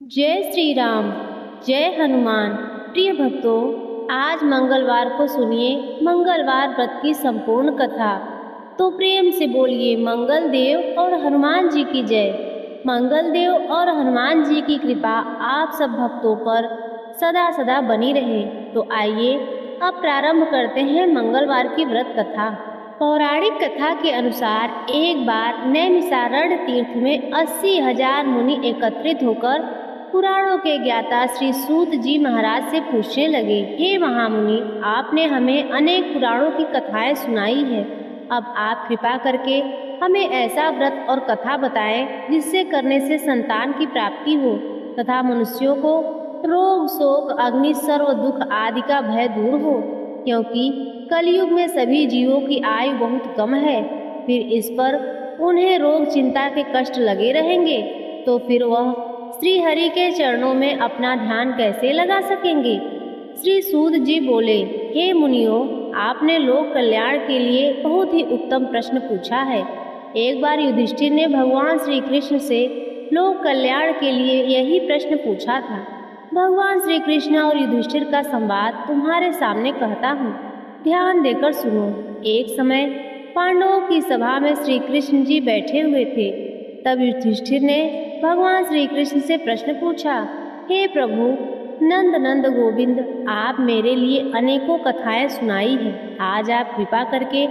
जय श्री राम। जय हनुमान। प्रिय भक्तों, आज मंगलवार को सुनिए मंगलवार व्रत की संपूर्ण कथा। तो प्रेम से बोलिए मंगल देव और हनुमान जी की जय। मंगल देव और हनुमान जी की कृपा आप सब भक्तों पर सदा सदा बनी रहे। तो आइए अब प्रारंभ करते हैं मंगलवार की व्रत कथा। पौराणिक कथा के अनुसार एक बार नैमिषारण्य तीर्थ में 80,000 मुनि एकत्रित होकर पुराणों के ज्ञाता श्री सूत जी महाराज से पूछने लगे, हे महामुनि, आपने हमें अनेक पुराणों की कथाएं सुनाई है। अब आप कृपा करके हमें ऐसा व्रत और कथा बताएं जिससे करने से संतान की प्राप्ति हो तथा मनुष्यों को रोग शोक अग्नि सर्व दुख आदि का भय दूर हो, क्योंकि कलयुग में सभी जीवों की आयु बहुत कम है। फिर इस पर उन्हें रोग चिंता के कष्ट लगे रहेंगे तो फिर वह श्री हरि के चरणों में अपना ध्यान कैसे लगा सकेंगे। श्री सूत जी बोले, हे मुनियों, आपने लोक कल्याण के लिए बहुत ही उत्तम प्रश्न पूछा है। एक बार युधिष्ठिर ने भगवान श्री कृष्ण से लोक कल्याण के लिए यही प्रश्न पूछा था। भगवान श्री कृष्ण और युधिष्ठिर का संवाद तुम्हारे सामने कहता हूँ, ध्यान देकर सुनो। एक समय पांडवों की सभा में श्री कृष्ण जी बैठे हुए थे। तब युधिष्ठिर ने भगवान श्री कृष्ण से प्रश्न पूछा, हे प्रभु नंद नंद गोविंद, आप मेरे लिए अनेकों कथाएं सुनाई हैं। आज आप कृपा करके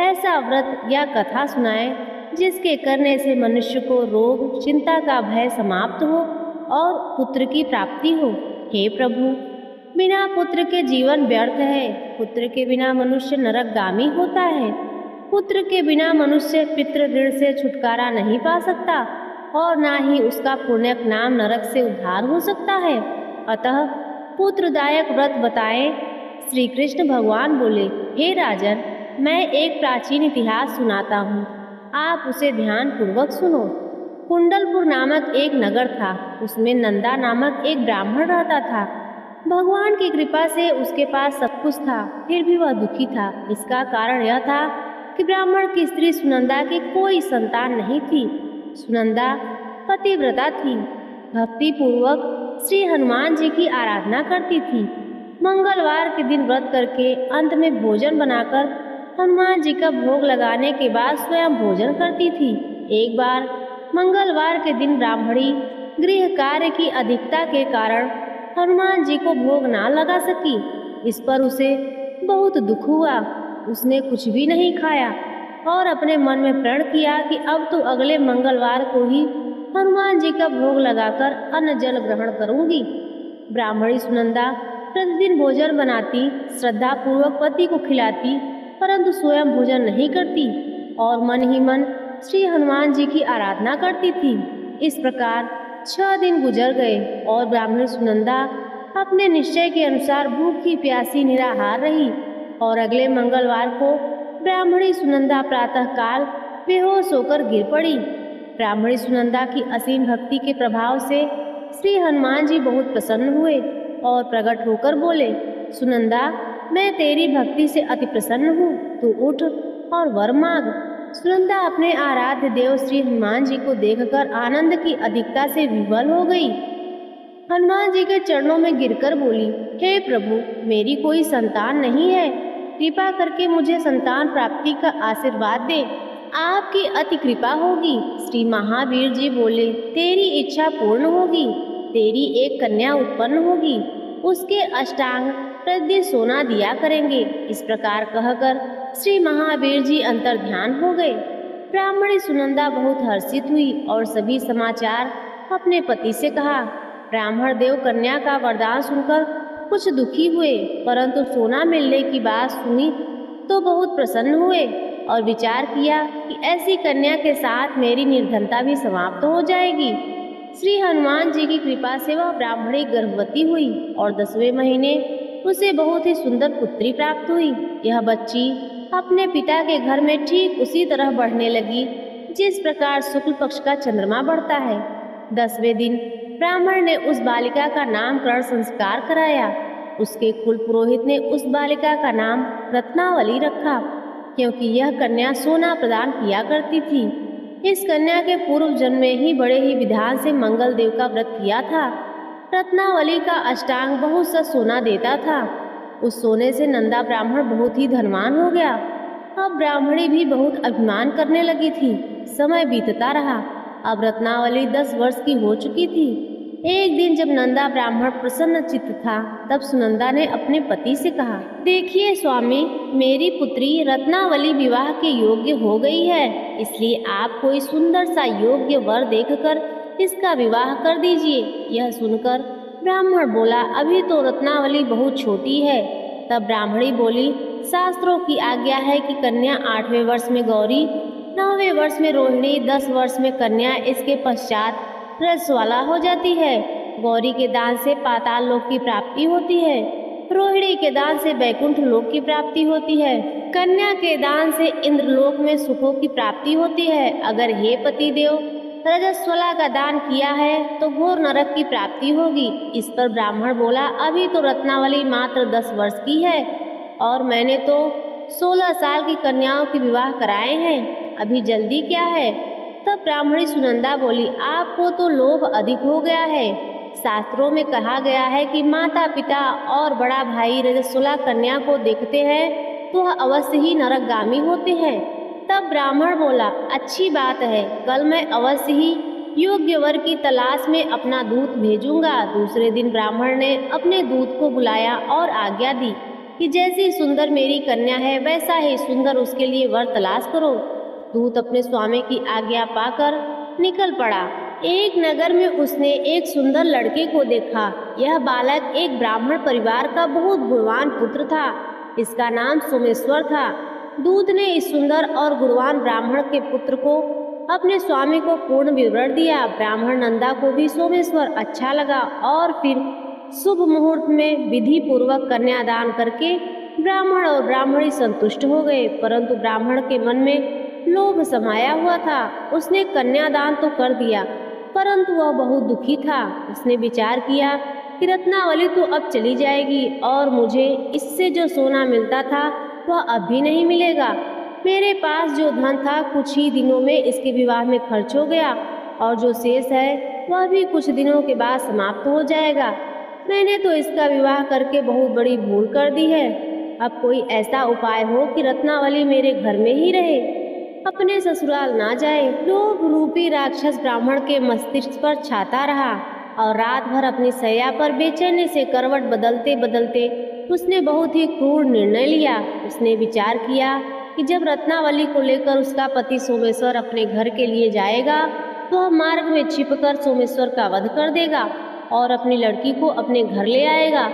ऐसा व्रत या कथा सुनाएं जिसके करने से मनुष्य को रोग चिंता का भय समाप्त हो और पुत्र की प्राप्ति हो। हे प्रभु, बिना पुत्र के जीवन व्यर्थ है। पुत्र के बिना मनुष्य नरकगामी होता है। पुत्र के बिना मनुष्य पितृ ऋण से छुटकारा नहीं पा सकता और ना ही उसका पुण्यक नाम नरक से उद्धार हो सकता है। अतः पुत्रदायक व्रत बताएं। श्री कृष्ण भगवान बोले, हे राजन, मैं एक प्राचीन इतिहास सुनाता हूँ, आप उसे ध्यान पूर्वक सुनो। कुंडलपुर नामक एक नगर था। उसमें नंदा नामक एक ब्राह्मण रहता था। भगवान की कृपा से उसके पास सब कुछ था, फिर भी वह दुखी था। इसका कारण यह था कि ब्राह्मण की स्त्री सुनंदा की कोई संतान नहीं थी। सुनंदा पतिव्रता थी, भक्ति पूर्वक श्री हनुमान जी की आराधना करती थी। मंगलवार के दिन व्रत करके अंत में भोजन बनाकर हनुमान जी का भोग लगाने के बाद स्वयं भोजन करती थी। एक बार मंगलवार के दिन ब्राह्मणी गृह कार्य की अधिकता के कारण हनुमान जी को भोग ना लगा सकी। इस पर उसे बहुत दुख हुआ। उसने कुछ भी नहीं खाया और अपने मन में प्रण किया कि अब तो अगले मंगलवार को ही हनुमान जी का भोग लगाकर अन्न जल ग्रहण करूंगी। ब्राह्मणी सुनंदा प्रतिदिन भोजन बनाती, श्रद्धा पूर्वक पति को खिलाती, परंतु स्वयं भोजन नहीं करती और मन ही मन श्री हनुमान जी की आराधना करती थी। इस प्रकार 6 दिन गुजर गए और ब्राह्मणी सुनंदा अपने निश्चय के अनुसार भूखी प्यासी निराहार रही और अगले मंगलवार को ब्राह्मणी सुनंदा प्रातः काल बेहोश होकर गिर पड़ी। ब्राह्मणी सुनंदा की असीम भक्ति के प्रभाव से श्री हनुमान जी बहुत प्रसन्न हुए और प्रकट होकर बोले, सुनंदा, मैं तेरी भक्ति से अति प्रसन्न हूँ, तू उठ और वर मांग। सुनंदा अपने आराध्य देव श्री हनुमान जी को देखकर आनंद की अधिकता से विवल हो गई। हनुमान जी के चरणों में गिरकर बोली, हे प्रभु, मेरी कोई संतान नहीं है, कृपा करके मुझे संतान प्राप्ति का आशीर्वाद दे, आपकी अति कृपा होगी। श्री महावीर जी बोले, तेरी इच्छा पूर्ण होगी, तेरी एक कन्या उत्पन्न होगी, उसके अष्टांग प्रतिदिन सोना दिया करेंगे। इस प्रकार कहकर श्री महावीर जी अंतर ध्यान हो गए। ब्राह्मणी सुनंदा बहुत हर्षित हुई और सभी समाचार अपने पति से कहा। ब्राह्मण देव कन्या का वरदान सुनकर कुछ दुखी हुए, परंतु सोना मिलने की बात सुनी तो बहुत प्रसन्न हुए और विचार किया कि ऐसी कन्या के साथ मेरी निर्धनता भी समाप्त हो जाएगी। श्री हनुमान जी की कृपा से वह ब्राह्मणी गर्भवती हुई और 10वें महीने उसे बहुत ही सुंदर पुत्री प्राप्त हुई। यह बच्ची अपने पिता के घर में ठीक उसी तरह बढ़ने लगी जिस प्रकार शुक्ल पक्ष का चंद्रमा बढ़ता है। 10वें दिन ब्राह्मण ने उस बालिका का नामकरण संस्कार कराया। उसके कुल पुरोहित ने उस बालिका का नाम रत्नावली रखा, क्योंकि यह कन्या सोना प्रदान किया करती थी। इस कन्या के पूर्व जन्म में ही बड़े ही विधान से मंगल देव का व्रत किया था। रत्नावली का अष्टांग बहुत सा सोना देता था। उस सोने से नंदा ब्राह्मण बहुत ही धनवान हो गया। अब ब्राह्मणी भी बहुत अभिमान करने लगी थी। समय बीतता रहा। अब रत्नावली 10 वर्ष की हो चुकी थी। एक दिन जब नंदा ब्राह्मण प्रसन्न चित्त था, तब सुनंदा ने अपने पति से कहा, देखिए स्वामी, मेरी पुत्री रत्नावली विवाह के योग्य हो गई है, इसलिए आप कोई सुंदर सा योग्य वर देखकर इसका विवाह कर दीजिए। यह सुनकर ब्राह्मण बोला, अभी तो रत्नावली बहुत छोटी है। तब ब्राह्मणी बोली, शास्त्रों की आज्ञा है कि कन्या 8वें वर्ष में गौरी, 9वें वर्ष में रोहिणी, 10 वर्ष में कन्या, इसके पश्चात रजस्वला हो जाती है। गौरी के दान से पाताल लोक की प्राप्ति होती है, रोहिणी के दान से वैकुंठ लोक की प्राप्ति होती है, कन्या के दान से इंद्रलोक में सुखों की प्राप्ति होती है। अगर हे पति देव रजस्वला का दान किया है तो घोर नरक की प्राप्ति होगी। इस पर ब्राह्मण बोला, अभी तो रत्नावली मात्र 10 वर्ष की है और मैंने तो 16 साल की कन्याओं के विवाह कराए हैं, अभी जल्दी क्या है। तब ब्राह्मणी सुनंदा बोली, आपको तो लोभ अधिक हो गया है। शास्त्रों में कहा गया है कि माता पिता और बड़ा भाई रजस्वला कन्या को देखते हैं तो वह अवश्य ही नरकगामी होते हैं। तब ब्राह्मण बोला, अच्छी बात है, कल मैं अवश्य ही योग्य वर की तलाश में अपना दूत भेजूंगा। दूसरे दिन ब्राह्मण ने अपने दूत को बुलाया और आज्ञा दी कि जैसी सुंदर मेरी कन्या है वैसा ही सुंदर उसके लिए वर तलाश करो। दूत अपने स्वामी की आज्ञा पाकर निकल पड़ा। एक नगर में उसने एक सुंदर लड़के को देखा। यह बालक एक ब्राह्मण परिवार का बहुत गुणवान पुत्र था। इसका नाम सोमेश्वर था। दूत ने इस सुंदर और गुणवान ब्राह्मण के पुत्र को अपने स्वामी को पूर्ण विवरण दिया। ब्राह्मण नंदा को भी सोमेश्वर अच्छा लगा और फिर शुभ मुहूर्त में विधि पूर्वक कन्यादान करके ब्राह्मण और ब्राह्मणी संतुष्ट हो गए। परंतु ब्राह्मण के मन में लोभ समाया हुआ था। उसने कन्यादान तो कर दिया, परंतु वह बहुत दुखी था। उसने विचार किया कि रत्नावली तो अब चली जाएगी और मुझे इससे जो सोना मिलता था वह अब भी नहीं मिलेगा। मेरे पास जो धन था कुछ ही दिनों में इसके विवाह में खर्च हो गया और जो शेष है वह भी कुछ दिनों के बाद समाप्त हो जाएगा। मैंने तो इसका विवाह करके बहुत बड़ी भूल कर दी है। अब कोई ऐसा उपाय हो कि रत्नावली मेरे घर में ही रहे, अपने ससुराल ना जाए। लोभ रूपी राक्षस ब्राह्मण के मस्तिष्क पर छाता रहा और रात भर अपनी शैया पर बेचैनी से करवट बदलते बदलते उसने बहुत ही क्रूर निर्णय लिया। उसने विचार किया कि जब रत्नावली को लेकर उसका पति सोमेश्वर अपने घर के लिए जाएगा तो वह मार्ग में छिपकर सोमेश्वर का वध कर देगा और अपनी लड़की को अपने घर ले आएगा,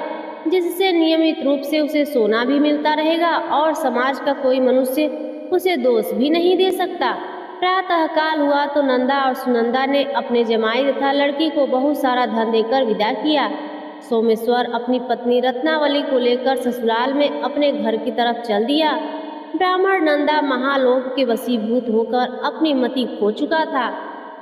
जिससे नियमित रूप से उसे सोना भी मिलता रहेगा और समाज का कोई मनुष्य उसे दोष भी नहीं दे सकता। प्रातः काल हुआ तो नंदा और सुनंदा ने अपने जमाई तथा लड़की को बहुत सारा धन देकर विदा किया। सोमेश्वर अपनी पत्नी रत्नावली को लेकर ससुराल में अपने घर की तरफ चल दिया। ब्राह्मण नंदा महालोभ के वशीभूत होकर अपनी मति खो चुका था।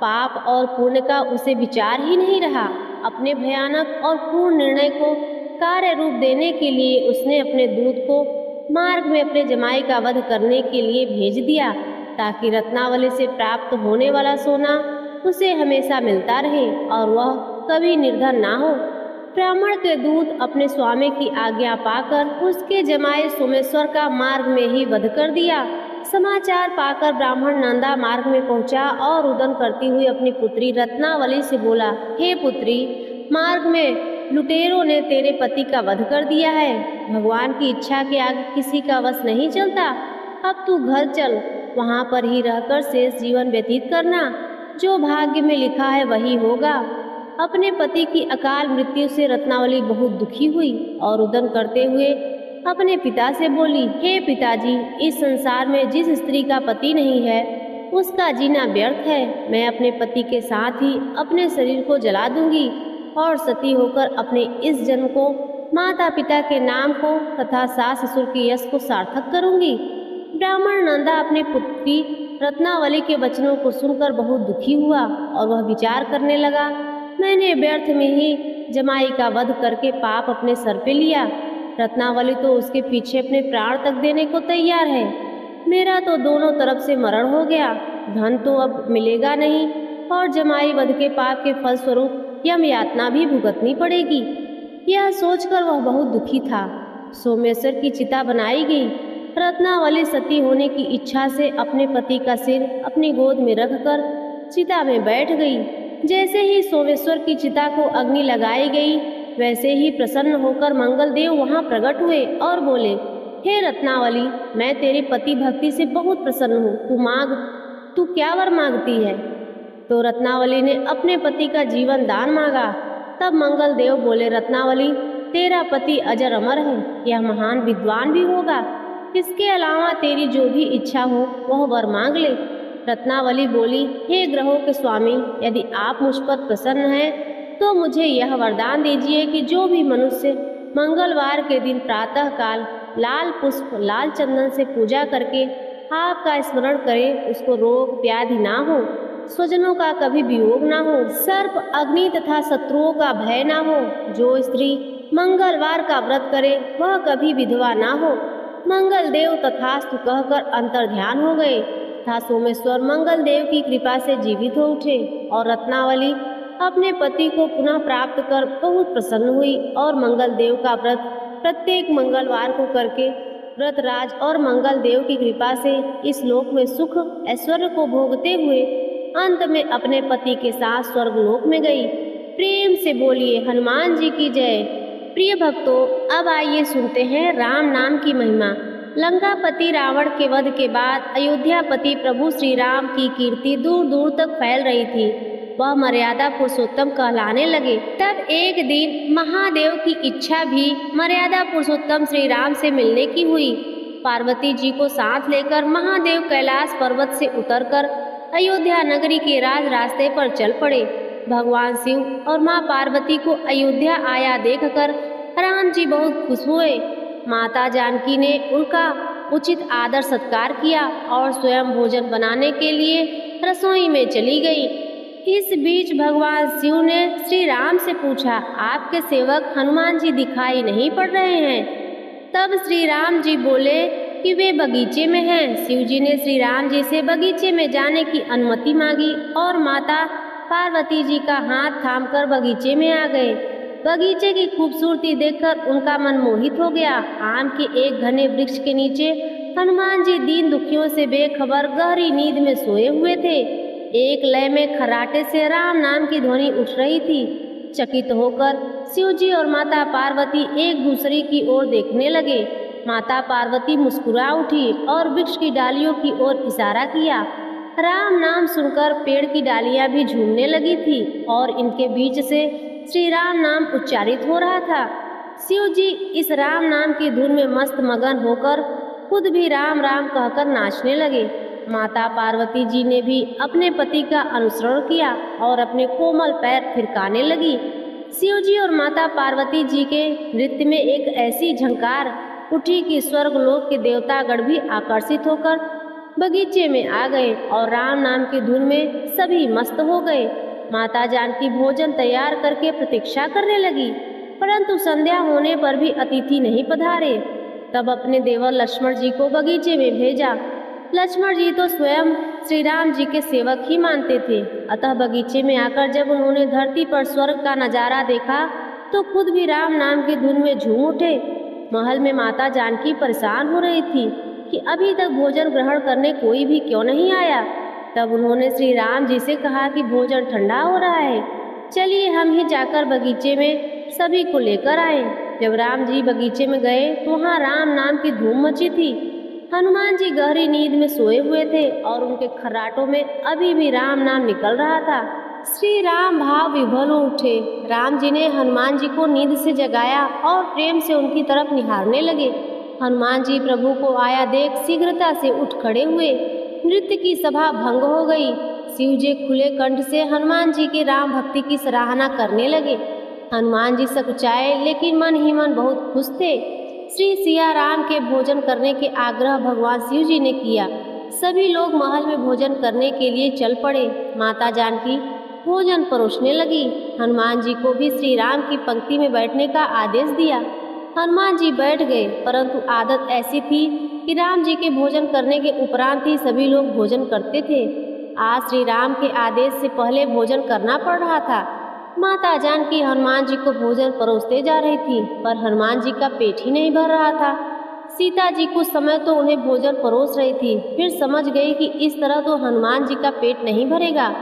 पाप और पुण्य का उसे विचार ही नहीं रहा। अपने भयानक और पूर्ण निर्णय को कार्य रूप देने के लिए उसने अपने दूत को मार्ग में अपने जमाई का वध करने के लिए भेज दिया, ताकि रत्नावली से प्राप्त होने वाला सोना उसे हमेशा मिलता रहे और वह कभी निर्धन ना हो। ब्राह्मण के दूत अपने स्वामी की आज्ञा पाकर उसके जमाई सोमेश्वर का मार्ग में ही वध कर दिया। समाचार पाकर ब्राह्मण नंदा मार्ग में पहुंचा और रुदन करती हुई अपनी पुत्री रत्नावली से बोला, हे पुत्री, मार्ग में लुटेरों ने तेरे पति का वध कर दिया है। भगवान की इच्छा के आगे किसी का वश नहीं चलता। अब तू घर चल, वहाँ पर ही रहकर शेष जीवन व्यतीत करना। जो भाग्य में लिखा है वही होगा। अपने पति की अकाल मृत्यु से रत्नावली बहुत दुखी हुई और रुदन करते हुए अपने पिता से बोली, हे पिताजी, इस संसार में जिस स्त्री का पति नहीं है उसका जीना व्यर्थ है। मैं अपने पति के साथ ही अपने शरीर को जला दूंगी और सती होकर अपने इस जन्म को माता पिता के नाम को तथा सास ससुर के यश को सार्थक करूंगी। ब्राह्मण नंदा अपनी पुत्री रत्नावली के वचनों को सुनकर बहुत दुखी हुआ और वह विचार करने लगा, मैंने व्यर्थ में ही जमाई का वध करके पाप अपने सर पे लिया। रत्नावली तो उसके पीछे अपने प्राण तक देने को तैयार है। मेरा तो दोनों तरफ से मरण हो गया। धन तो अब मिलेगा नहीं और जमाई वध के पाप के फलस्वरूप यम यातना भी भुगतनी पड़ेगी। यह सोचकर वह बहुत दुखी था। सोमेश्वर की चिता बनाई गई। रत्नावली सती होने की इच्छा से अपने पति का सिर अपनी गोद में रखकर चिता में बैठ गई। जैसे ही सोमेश्वर की चिता को अग्नि लगाई गई, वैसे ही प्रसन्न होकर मंगलदेव वहां प्रकट हुए और बोले, हे रत्नावली, मैं तेरी पति भक्ति से बहुत प्रसन्न हूँ। तू मांग, तू क्या वर मांगती है? तो रत्नावली ने अपने पति का जीवन दान मांगा। तब मंगलदेव बोले, रत्नावली, तेरा पति अजर अमर है, यह महान विद्वान भी होगा। इसके अलावा तेरी जो भी इच्छा हो वह वर मांग ले। रत्नावली बोली, हे ग्रहों के स्वामी, यदि आप मुझ पर प्रसन्न हैं तो मुझे यह वरदान दीजिए कि जो भी मनुष्य मंगलवार के दिन प्रातः काल लाल पुष्प लाल चंदन से पूजा करके आपका स्मरण करे, उसको रोग व्याधि ना हो, स्वजनों का कभी वियोग ना हो, सर्प अग्नि तथा शत्रुओं का भय ना हो। जो स्त्री मंगलवार का व्रत करे वह कभी विधवा ना हो। मंगलदेव तथास्तु कहकर अंतर्ध्यान हो गए तथा सोमेश्वर मंगलदेव की कृपा से जीवित हो उठे और रत्नावली अपने पति को पुनः प्राप्त कर बहुत प्रसन्न हुई और मंगलदेव का व्रत प्रत्येक मंगलवार को करके व्रतराज और मंगलदेव की कृपा से इस लोक में सुख ऐश्वर्य को भोगते हुए अंत में अपने पति के साथ स्वर्गलोक में गई। प्रेम से बोलिए हनुमान जी की जय। प्रिय भक्तों, अब आइए सुनते हैं राम नाम की महिमा। लंकापति रावण के वध के बाद अयोध्यापति प्रभु श्री राम की कीर्ति दूर दूर तक फैल रही थी। वह मर्यादा पुरुषोत्तम कहलाने लगे। तब एक दिन महादेव की इच्छा भी मर्यादा पुरुषोत्तम श्री राम से मिलने की हुई। पार्वती जी को साथ लेकर महादेव कैलाश पर्वत से उतरकर अयोध्या नगरी के राज रास्ते पर चल पड़े। भगवान शिव और माँ पार्वती को अयोध्या आया देखकर राम जी बहुत खुश हुए। माता जानकी ने उनका उचित आदर सत्कार किया और स्वयं भोजन बनाने के लिए रसोई में चली गई। इस बीच भगवान शिव ने श्री राम से पूछा, आपके सेवक हनुमान जी दिखाई नहीं पड़ रहे हैं? तब श्री राम जी बोले कि वे बगीचे में हैं। शिव जी ने श्री राम जी से बगीचे में जाने की अनुमति मांगी और माता पार्वती जी का हाथ थामकर बगीचे में आ गए। बगीचे की खूबसूरती देखकर उनका मन मोहित हो गया। आम के एक घने वृक्ष के नीचे हनुमान जी दीन दुखियों से बेखबर गहरी नींद में सोए हुए थे। एक लय में खर्राटे से राम नाम की ध्वनि उठ रही थी। चकित होकर शिव जी और माता पार्वती एक दूसरे की ओर देखने लगे। माता पार्वती मुस्कुरा उठी और वृक्ष की डालियों की ओर इशारा किया। राम नाम सुनकर पेड़ की डालियां भी झूमने लगी थी और इनके बीच से श्री राम नाम उच्चारित हो रहा था। शिव जी इस राम नाम की धुन में मस्त मगन होकर खुद भी राम राम कहकर नाचने लगे। माता पार्वती जी ने भी अपने पति का अनुसरण किया और अपने कोमल पैर थिरकाने लगी। शिव जी और माता पार्वती जी के नृत्य में एक ऐसी झंकार उठी कि स्वर्गलोक के देवतागण भी आकर्षित होकर बगीचे में आ गए और राम नाम की धुन में सभी मस्त हो गए। माता जानकी भोजन तैयार करके प्रतीक्षा करने लगी, परंतु संध्या होने पर भी अतिथि नहीं पधारे। तब अपने देवर लक्ष्मण जी को बगीचे में भेजा। लक्ष्मण जी तो स्वयं श्री राम जी के सेवक ही मानते थे, अतः बगीचे में आकर जब उन्होंने धरती पर स्वर्ग का नजारा देखा तो खुद भी राम नाम की धुन में झूम उठे। महल में माता जानकी परेशान हो रही थी कि अभी तक भोजन ग्रहण करने कोई भी क्यों नहीं आया। तब उन्होंने श्री राम जी से कहा कि भोजन ठंडा हो रहा है, चलिए हम ही जाकर बगीचे में सभी को लेकर आए। जब राम जी बगीचे में गए तो वहाँ राम नाम की धूम मची थी। हनुमान जी गहरी नींद में सोए हुए थे और उनके खर्राटों में अभी भी राम नाम निकल रहा था। श्री राम भाव विभोर हो उठे। राम जी ने हनुमान जी को नींद से जगाया और प्रेम से उनकी तरफ निहारने लगे। हनुमान जी प्रभु को आया देख शीघ्रता से उठ खड़े हुए। नृत्य की सभा भंग हो गई। शिव जी खुले कंठ से हनुमान जी के राम भक्ति की सराहना करने लगे। हनुमान जी सकुचाए लेकिन मन ही मन बहुत खुश थे। श्री सिया राम के भोजन करने के आग्रह भगवान शिव जी ने किया। सभी लोग महल में भोजन करने के लिए चल पड़े। माता जानकी भोजन परोसने लगी। हनुमान जी को भी श्री राम की पंक्ति में बैठने का आदेश दिया। हनुमान जी बैठ गए, परंतु आदत ऐसी थी कि राम जी के भोजन करने के उपरांत ही सभी लोग भोजन करते थे। आज श्री राम के आदेश से पहले भोजन करना पड़ रहा था। माता जानकी हनुमान जी को भोजन परोसते जा रही थी, पर हनुमान जी का पेट ही नहीं भर रहा था। सीता जी कुछ समय तो उन्हें भोजन परोस रही थी, फिर समझ गई कि इस तरह तो हनुमान जी का पेट नहीं भरेगा।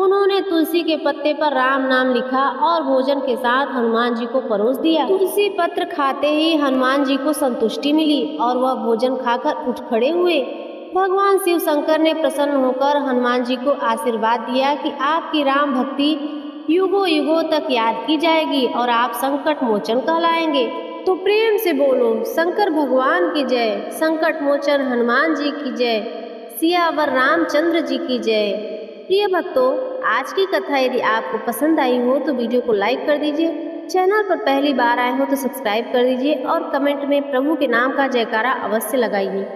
उन्होंने तुलसी के पत्ते पर राम नाम लिखा और भोजन के साथ हनुमान जी को परोस दिया। तुलसी पत्र खाते ही हनुमान जी को संतुष्टि मिली और वह भोजन खाकर उठ खड़े हुए। भगवान शिव शंकर ने प्रसन्न होकर हनुमान जी को आशीर्वाद दिया कि आपकी राम भक्ति युगों युगों तक याद की जाएगी और आप संकट मोचन कहलाएंगे। तो प्रेम से बोलो शंकर भगवान की जय, संकट मोचन हनुमान जी की जय, सियावर रामचंद्र जी की जय। प्रिय भक्तों, आज की कथा यदि आपको पसंद आई हो तो वीडियो को लाइक कर दीजिए। चैनल पर पहली बार आए हो तो सब्सक्राइब कर दीजिए और कमेंट में प्रभु के नाम का जयकारा अवश्य लगाइए।